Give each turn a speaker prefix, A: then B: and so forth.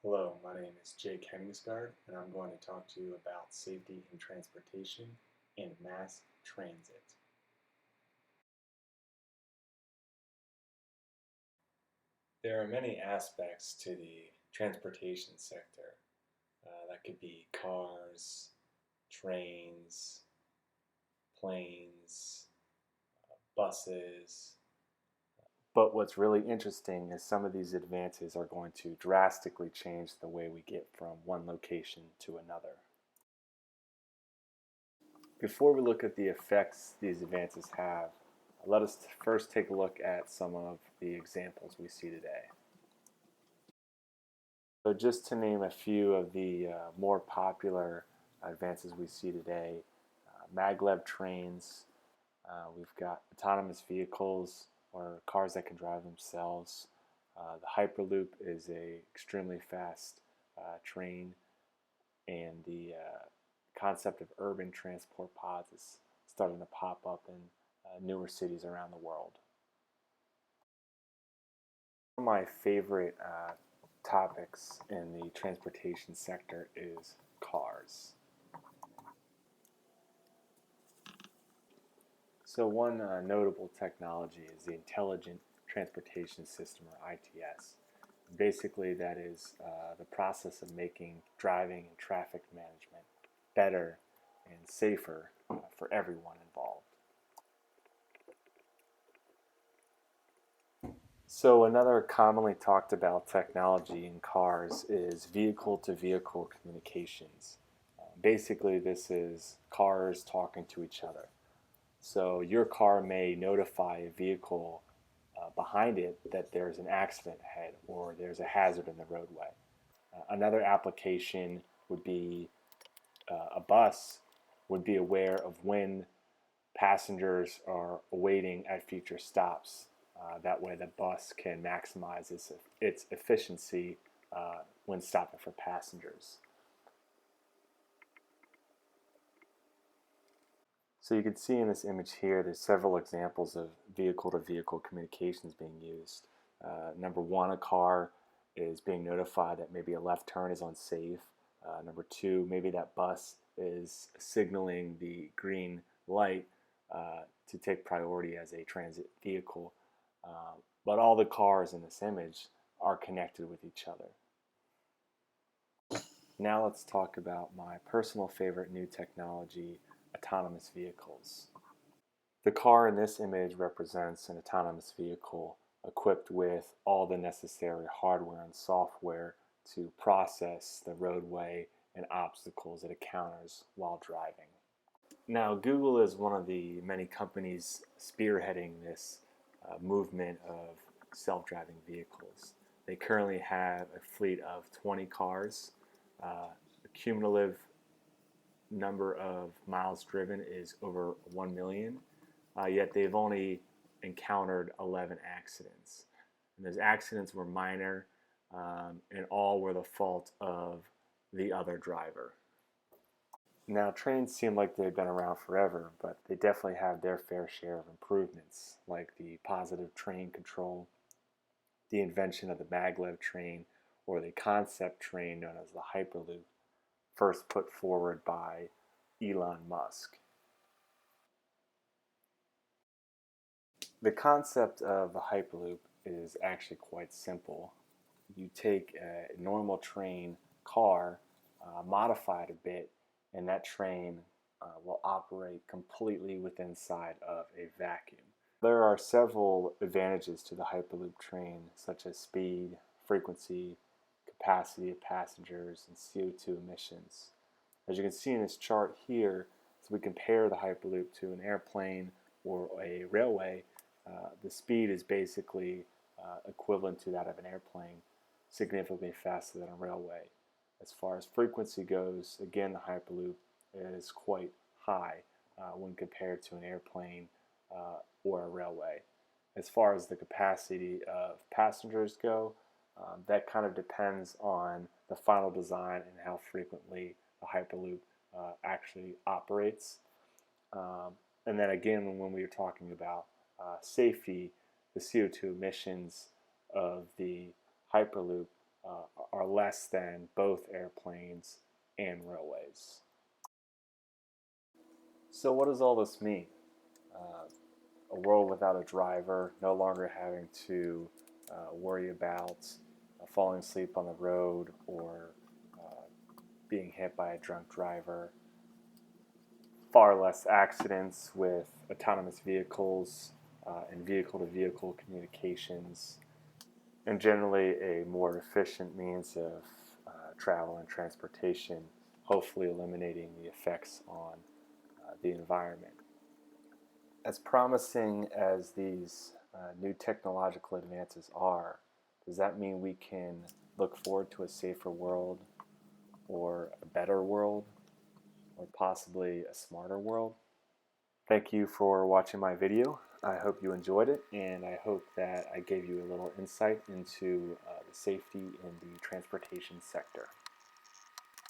A: Hello, my name is Jake Hemingsgaard, and I'm going to talk to you about safety in transportation and mass transit. There are many aspects to the transportation sector. That could be cars, trains, planes, buses. But what's really interesting is some of these advances are going to drastically change the way we get from one location to another. Before we look at the effects these advances have, let us first take a look at some of the examples we see today. So just to name a few of the more popular advances we see today, maglev trains, we've got autonomous vehicles or cars that can drive themselves. The Hyperloop is a extremely fast train, and the concept of urban transport pods is starting to pop up in newer cities around the world. One of my favorite topics in the transportation sector is cars. So one notable technology is the Intelligent Transportation System, or ITS. Basically, that is the process of making driving and traffic management better and safer for everyone involved. So another commonly talked about technology in cars is vehicle-to-vehicle communications. Basically, this is cars talking to each other. So your car may notify a vehicle behind it that there's an accident ahead or there's a hazard in the roadway. Another application would be a bus would be aware of when passengers are awaiting at future stops. That way the bus can maximize its efficiency when stopping for passengers. So you can see in this image here, there's several examples of vehicle-to-vehicle communications being used. Number one, a car is being notified that maybe a left turn is unsafe. Number two, maybe that bus is signaling the green light to take priority as a transit vehicle. But all the cars in this image are connected with each other. Now let's talk about my personal favorite new technology, autonomous vehicles. The car in this image represents an autonomous vehicle equipped with all the necessary hardware and software to process the roadway and obstacles it encounters while driving. Now, Google is one of the many companies spearheading this movement of self-driving vehicles. They currently have a fleet of 20 cars. The cumulative number of miles driven is over 1 million, yet they've only encountered 11 accidents. And those accidents were minor, and all were the fault of the other driver. Now, trains seem like they've been around forever, but they definitely have their fair share of improvements, like the positive train control, the invention of the maglev train, or the concept train known as the Hyperloop, first put forward by Elon Musk. The concept of the Hyperloop is actually quite simple. You take a normal train car, modify it a bit, and that train will operate completely within inside of a vacuum. There are several advantages to the Hyperloop train, such as speed, frequency, capacity of passengers, and CO2 emissions. As you can see in this chart here, as we compare the Hyperloop to an airplane or a railway, the speed is basically equivalent to that of an airplane, significantly faster than a railway. As far as frequency goes, again, the Hyperloop is quite high when compared to an airplane or a railway. As far as the capacity of passengers go, that kind of depends on the final design and how frequently the Hyperloop actually operates. And then again, when we were talking about safety, the CO2 emissions of the Hyperloop are less than both airplanes and railways. So what does all this mean? A world without a driver, no longer having to worry about falling asleep on the road or being hit by a drunk driver, far less accidents with autonomous vehicles and vehicle-to-vehicle communications, and generally a more efficient means of travel and transportation, hopefully eliminating the effects on the environment. As promising as these new technological advances are, does that mean we can look forward to a safer world or a better world or possibly a smarter world? Thank you for watching my video. I hope you enjoyed it, and I hope that I gave you a little insight into the safety in the transportation sector.